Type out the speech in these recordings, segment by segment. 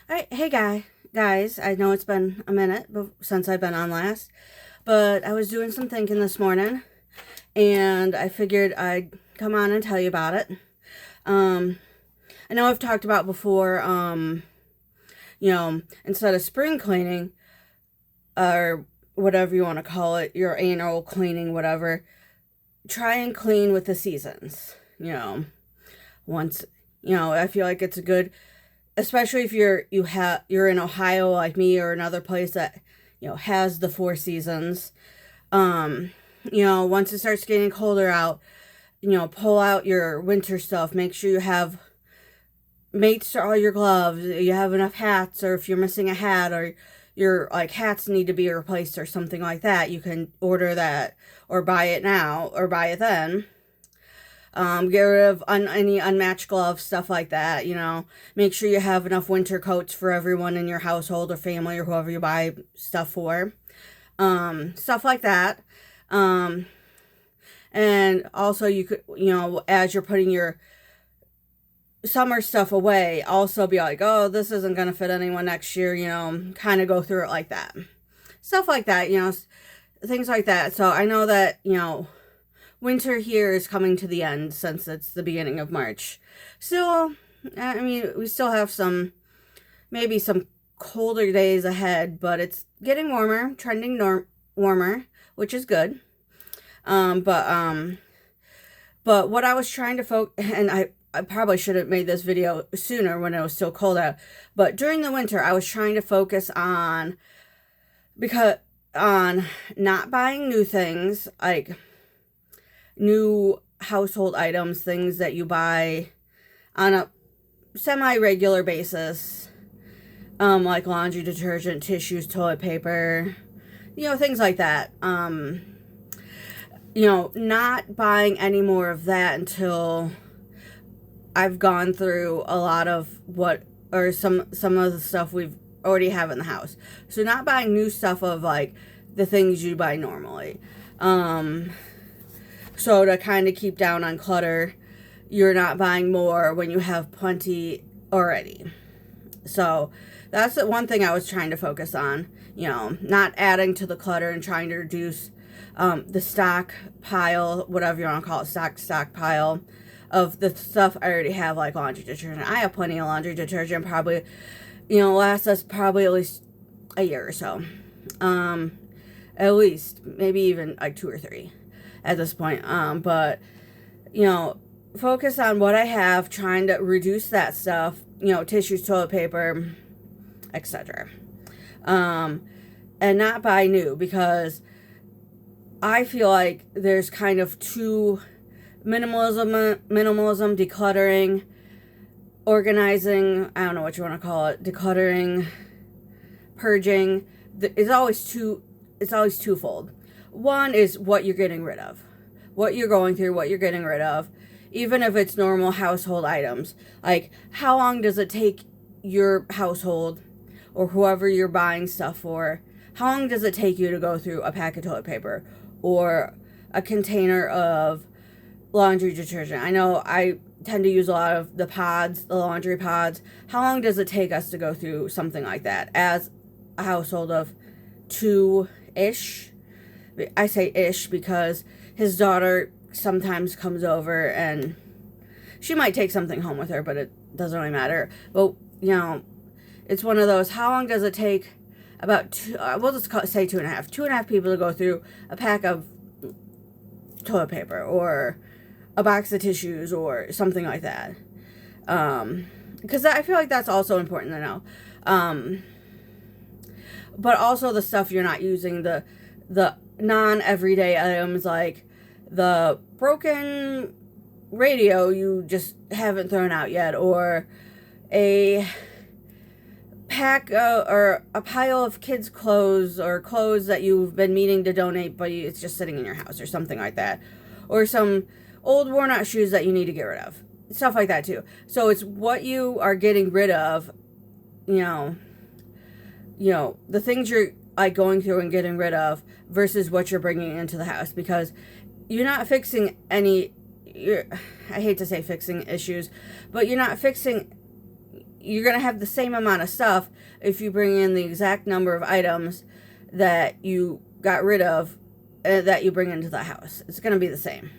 Hey guys, I know it's been a minute since I've been on last, but I was doing some thinking this morning and I figured I'd come on and tell you about it. Um, I know I've talked about before, instead of spring cleaning or whatever you want to call it, your annual cleaning, whatever, try and clean with the seasons. Once, I feel like it's a good, especially if you're in Ohio like me or another place that has the four seasons. Um, Once it starts getting colder out, pull out your winter stuff. Make sure you have mates to all your gloves. You have enough hats, or if you're missing a hat or your like hats need to be replaced or something like that, you can order that or buy it now or buy it then. Get rid of any unmatched gloves, stuff like that. Make sure you have enough winter coats for everyone in your household or family or whoever you buy stuff for. Stuff like that. Um, and also, you could, as you're putting your summer stuff away, also be like, oh, this isn't going to fit anyone next year, kind of go through it like that. Stuff like that, things like that. So I know that, winter here is coming to the end since it's the beginning of March. Still, I mean, we still have maybe some colder days ahead, but it's getting warmer, trending warmer, which is good. Um, but um, but what I was trying to focus, and I probably should have made this video sooner when it was still cold out. But during the winter, I was trying to focus because on not buying new things like new household items, things that you buy on a semi-regular basis, like laundry detergent, tissues, toilet paper, things like that. Not buying any more of that until I've gone through a lot of some of the stuff we've already have in the house. So not buying new stuff of like the things you buy normally. So to kind of keep down on clutter, you're not buying more when you have plenty already. So that's the one thing I was trying to focus on, not adding to the clutter and trying to reduce the stock pile, whatever you want to call it, stock pile of the stuff I already have, like laundry detergent. I have plenty of laundry detergent, probably, lasts us probably at least a year or so. At least, maybe even like 2 or 3 at this point. But, you know, focus on what I have, trying to reduce that stuff, tissues, toilet paper, etc. And not buy new, because I feel like there's kind of two minimalism, decluttering, organizing, I don't know what you want to call it, decluttering, purging. It's always twofold. One is what you're getting rid of, what you're going through, what you're getting rid of, even if it's normal household items. Like, how long does it take your household or whoever you're buying stuff for, how long does it take you to go through a pack of toilet paper or a container of laundry detergent? I know I tend to use a lot of the pods, the laundry pods. How long does it take us to go through something like that as a household of two-ish? I say ish because his daughter sometimes comes over and she might take something home with her, but it doesn't really matter. But, it's one of those, how long does it take about we'll just say 2.5. 2.5 people to go through a pack of toilet paper or a box of tissues or something like that. Because I feel like that's also important to know. But also the stuff you're not using, the non-everyday items, like the broken radio you just haven't thrown out yet, or a pack or a pile of kids' clothes or clothes that you've been meaning to donate but it's just sitting in your house or something like that, or some old worn out shoes that you need to get rid of, stuff like that too. So it's what you are getting rid of, the things you're like going through and getting rid of versus what you're bringing into the house, because you're not fixing I hate to say fixing issues, but you're not fixing you're going to have the same amount of stuff if you bring in the exact number of items that you got rid of that you bring into the house. It's going to be the same.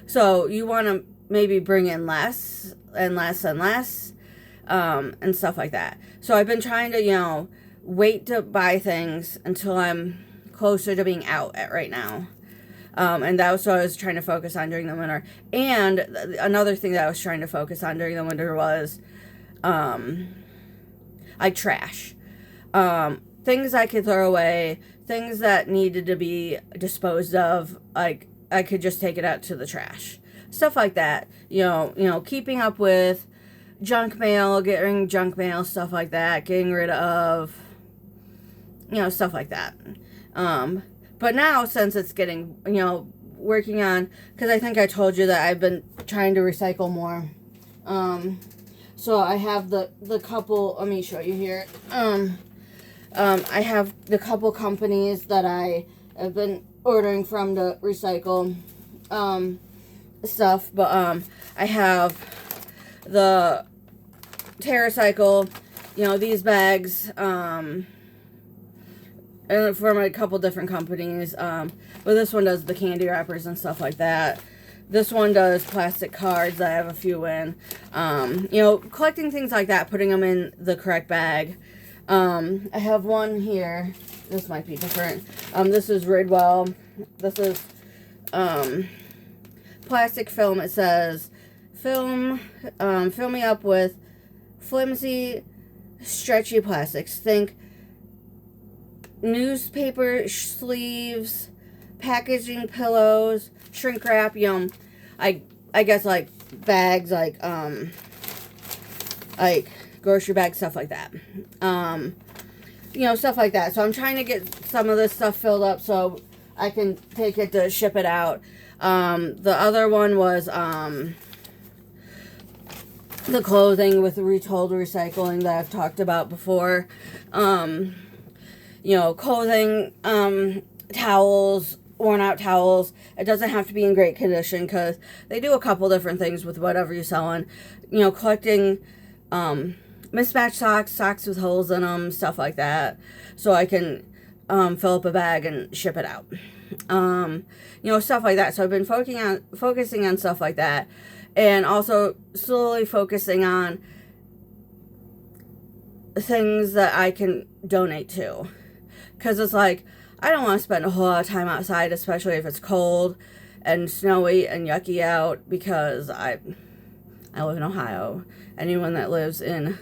So you want to maybe bring in less and less and less, and stuff like that. So I've been trying to, wait to buy things until I'm closer to being out at right now. And that was what I was trying to focus on during the winter. And another thing that I was trying to focus on during the winter was, like trash. Things I could throw away, things that needed to be disposed of, like I could just take it out to the trash. Stuff like that. Keeping up with junk mail, getting junk mail, stuff like that, getting rid of, stuff like that. But now, since it's getting, working on, because I think I told you that I've been trying to recycle more. So I have the couple, let me show you here. I have the couple companies that I have been ordering from to recycle, stuff. But, I have the TerraCycle, these bags, and from a couple different companies, but this one does the candy wrappers and stuff like that. This one does plastic cards. I have a few in. Collecting things like that, putting them in the correct bag. I have one here. This might be different. This is Ridwell. This is plastic film. It says, fill me up with flimsy, stretchy plastics. Think newspaper sleeves, packaging, pillows, shrink wrap, I guess like bags, like grocery bags, stuff like that. Stuff like that. So I'm trying to get some of this stuff filled up so I can take it to ship it out. The other one was the clothing with retold recycling that I've talked about before. Clothing, towels, worn out towels. It doesn't have to be in great condition because they do a couple different things with whatever you're selling. Collecting mismatched socks with holes in them, stuff like that, so I can fill up a bag and ship it out. Stuff like that. So I've been focusing on stuff like that, and also slowly focusing on things that I can donate to. Because it's like, I don't want to spend a whole lot of time outside, especially if it's cold and snowy and yucky out, because I live in Ohio. Anyone that lives in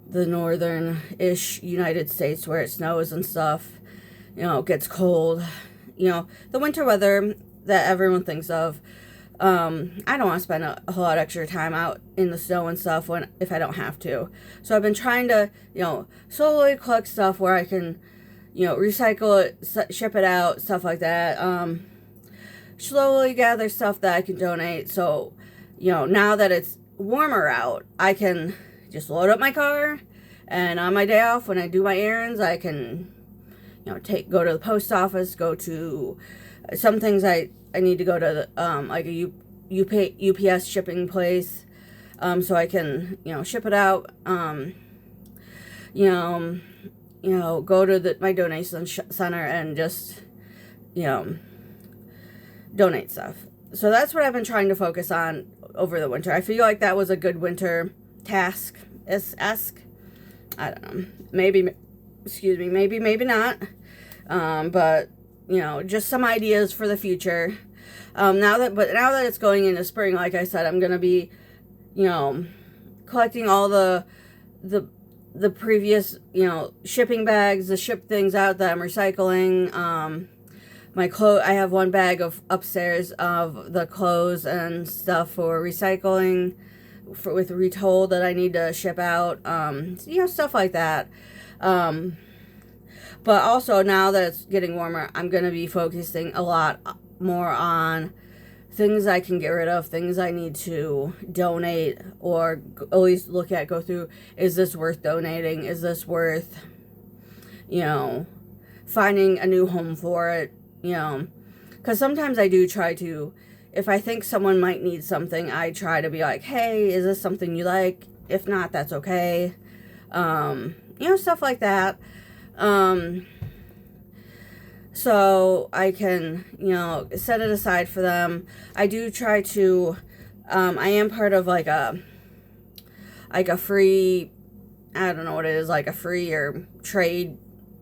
the northern-ish United States where it snows and stuff, gets cold. The winter weather that everyone thinks of, I don't want to spend a whole lot of extra time out in the snow and stuff if I don't have to. So I've been trying to, slowly collect stuff where I can, recycle it, ship it out, stuff like that. Slowly gather stuff that I can donate. So, now that it's warmer out, I can just load up my car, and on my day off when I do my errands, I can, go to the post office, go to some things I need to go to like a UPS shipping place, so I can, ship it out, go to my donation center and just, donate stuff. So that's what I've been trying to focus on over the winter. I feel like that was a good winter task. I don't know. Maybe not. But, just some ideas for the future. Now that it's going into spring, like I said, I'm going to be, collecting all the previous, shipping bags, the shipped things out that I'm recycling. I have one bag upstairs of the clothes and stuff for recycling, with retold that I need to ship out, stuff like that. But also, now that it's getting warmer, I'm going to be focusing a lot more on things I can get rid of, things I need to donate, or at least go through, is this worth donating? Is this worth, finding a new home for it? Because sometimes I do try to, if I think someone might need something, I try to be like, hey, is this something you like? If not, that's okay. Stuff like that. So I can, set it aside for them. I do try to, I am part of like a free, I don't know what it is, like a free or trade,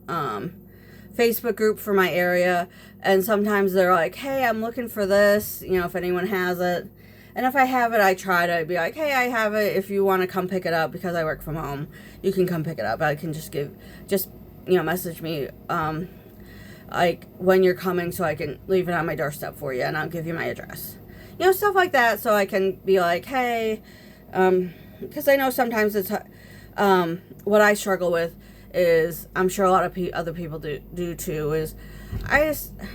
Facebook group for my area. And sometimes they're like, hey, I'm looking for this, if anyone has it. And if I have it, I try to be like, hey, I have it. If you want to come pick it up, because I work from home, you can come pick it up. I can just message me, like when you're coming, so I can leave it on my doorstep for you, and I'll give you my address. Stuff like that, so I can be like, hey, because I know sometimes it's, what I struggle with is, I'm sure a lot of other people do too, is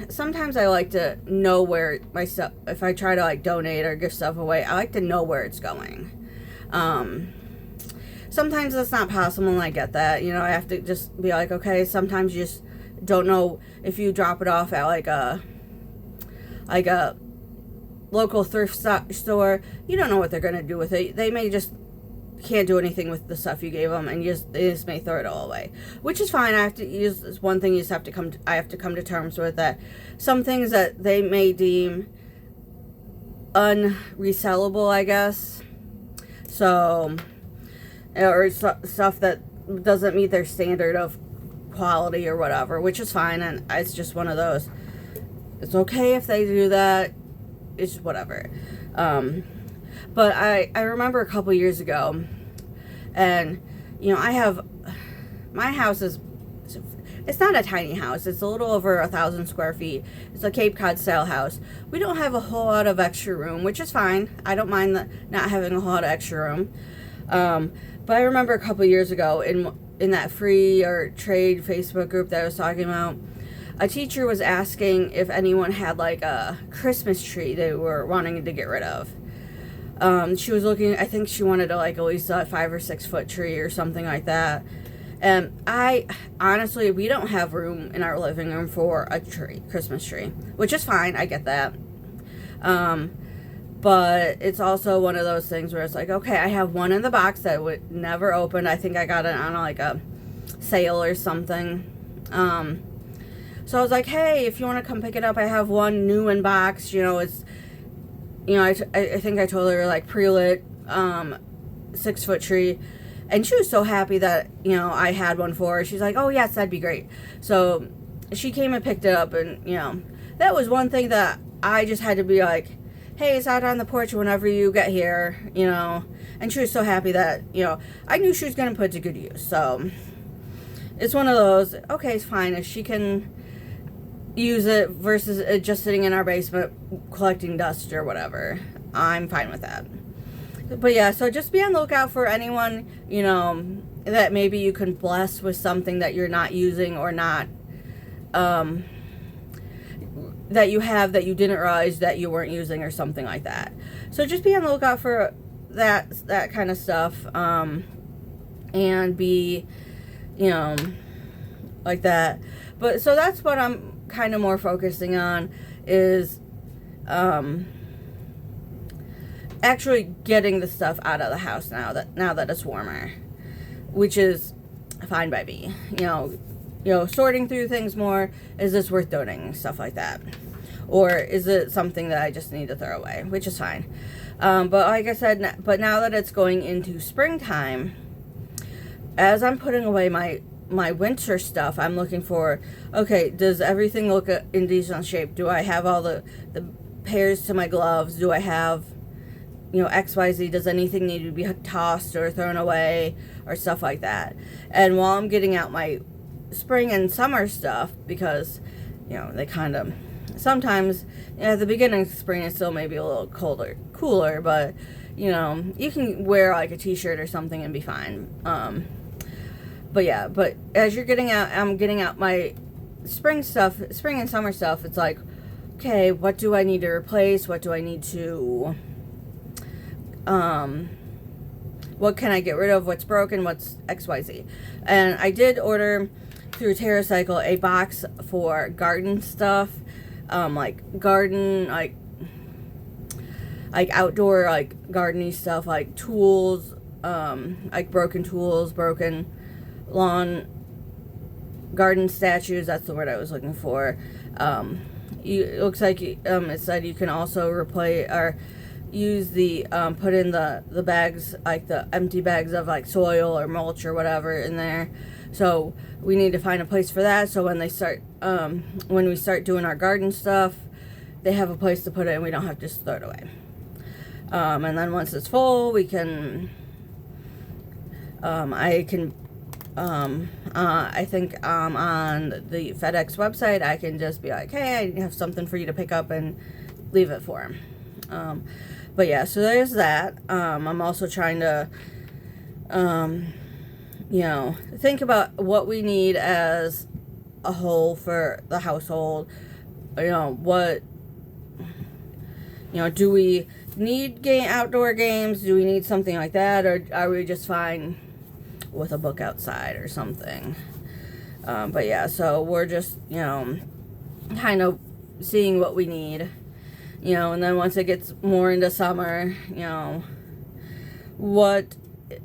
sometimes I like to know where my stuff, if I try to like donate or give stuff away, I like to know where it's going. Sometimes that's not possible, and I get that. I have to just be like, okay, sometimes you just don't know if you drop it off at like a local thrift store, you don't know what they're going to do with it. They may just can't do anything with the stuff you gave them, and they just may throw it all away, which is fine. I have to use one thing. I have to come to terms with that. Some things that they may deem unresellable, I guess. So, or stuff that doesn't meet their standard of quality or whatever, which is fine. And it's just one of those. It's okay if they do that. It's whatever. But I remember a couple years ago, and, my house it's not a tiny house. It's a little over 1,000 square feet. It's a Cape Cod style house. We don't have a whole lot of extra room, which is fine. I don't mind not having a whole lot of extra room. But I remember a couple years ago in that free or trade Facebook group that I was talking about, a teacher was asking if anyone had like a Christmas tree they were wanting to get rid of. She was looking, I think she wanted to like at least a 5 or 6 foot tree or something like that. And honestly, we don't have room in our living room for a Christmas tree, which is fine. I get that. But it's also one of those things where it's like, okay, I have one in the box that would never open. I think I got it on like a sale or something. So I was like, hey, if you want to come pick it up, I have one new in box. It's, I think I told her like pre-lit, 6 foot tree. And she was so happy that, I had one for her. She's like, oh yes, that'd be great. So she came and picked it up, and, that was one thing that I just had to be like, hey, it's out on the porch whenever you get here, and she was so happy that, I knew she was going to put it to good use. So it's one of those, okay, it's fine if she can use it versus it just sitting in our basement collecting dust or whatever. I'm fine with that. But yeah, so just be on the lookout for anyone, that maybe you can bless with something that you're not using or not, that you have that you didn't realize that you weren't using or something like that. So just be on the lookout for that kind of stuff, and be, like that. But so that's what I'm kind of more focusing on is, actually getting the stuff out of the house now that it's warmer, which is fine by me. Sorting through things more. Is this worth donating? Stuff like that. Or is it something that I just need to throw away? Which is fine. But like I said, but now that it's going into springtime, as I'm putting away my winter stuff, I'm looking for, okay, does everything look in decent shape? Do I have all the pairs to my gloves? Do I have, XYZ? Does anything need to be tossed or thrown away or stuff like that? And while I'm getting out my spring and summer stuff, because, they kind of, sometimes, at the beginning of spring, it's still maybe a little cooler, but, you can wear like a t-shirt or something and be fine. But yeah, but as you're I'm getting out my spring and summer stuff, it's like, okay, what do I need to replace? What do I need to, what can I get rid of? What's broken? What's XYZ? And I did order through TerraCycle a box for garden stuff, like garden, like outdoor, like gardening stuff, like tools, like broken tools, broken lawn garden statues. That's the word I was looking for. It looks like it said you can also replace or use the put in the bags, like the empty bags of like soil or mulch or whatever in there. So we need to find a place for that, so when they start when we start doing our garden stuff, they have a place to put it and we don't have to just throw it away. And then once it's full, we can I think on the FedEx website I can just be like, hey, I have something for you to pick up and leave it for them. But yeah, so there's that. I'm also trying to think about what we need as a whole for the household. Do we need outdoor games? Do we need something like that, or are we just fine with a book outside or something? But yeah, so we're just kind of seeing what we need, and then once it gets more into summer, what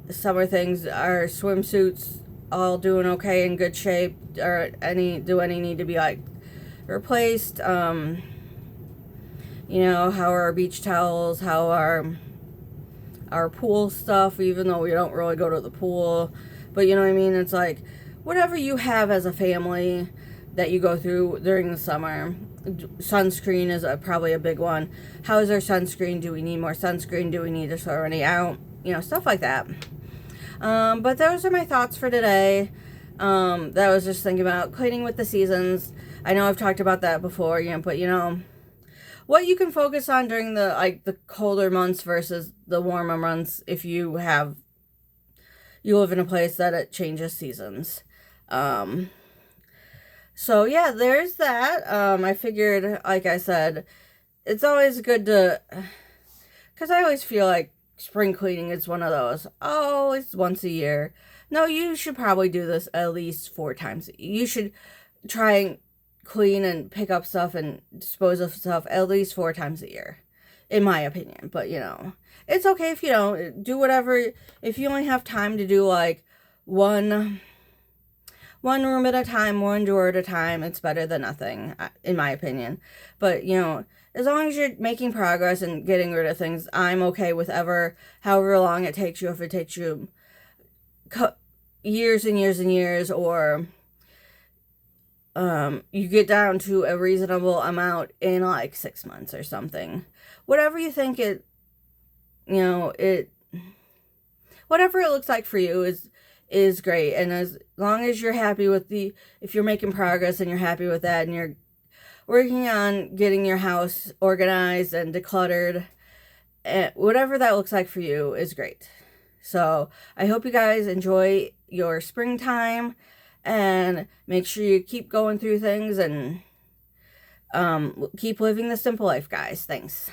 summer things are swimsuits all doing okay, in good shape, or do any need to be like replaced? How are our beach towels? How are our pool stuff, even though we don't really go to the pool? But you know what I mean? It's like whatever you have as a family that you go through during the summer. Sunscreen is probably a big one. How is our sunscreen? Do we need more sunscreen? Do we need to throw any out? Stuff like that. But those are my thoughts for today. That I was just thinking about cleaning with the seasons. I know I've talked about that before, but what you can focus on during the colder months versus the warmer months if you live in a place that it changes seasons. So yeah, there's that. I figured, like I said, it's always good to, because I always feel like spring cleaning is one of those, oh, it's once a year. No, you should probably do this at least 4 times. You should try and clean and pick up stuff and dispose of stuff at least 4 times a year, in my opinion. But it's okay if you don't do whatever. If you only have time to do like one room at a time, one drawer at a time, it's better than nothing, in my opinion. But as long as you're making progress and getting rid of things, I'm okay with however long it takes you. If it takes you years and years and years, or you get down to a reasonable amount in like 6 months or something. Whatever you think whatever it looks like for you is great. And as long as you're happy with if you're making progress and you're happy with that, and you're working on getting your house organized and decluttered, whatever that looks like for you is great. So I hope you guys enjoy your springtime, and make sure you keep going through things and keep living the simple life, guys. Thanks.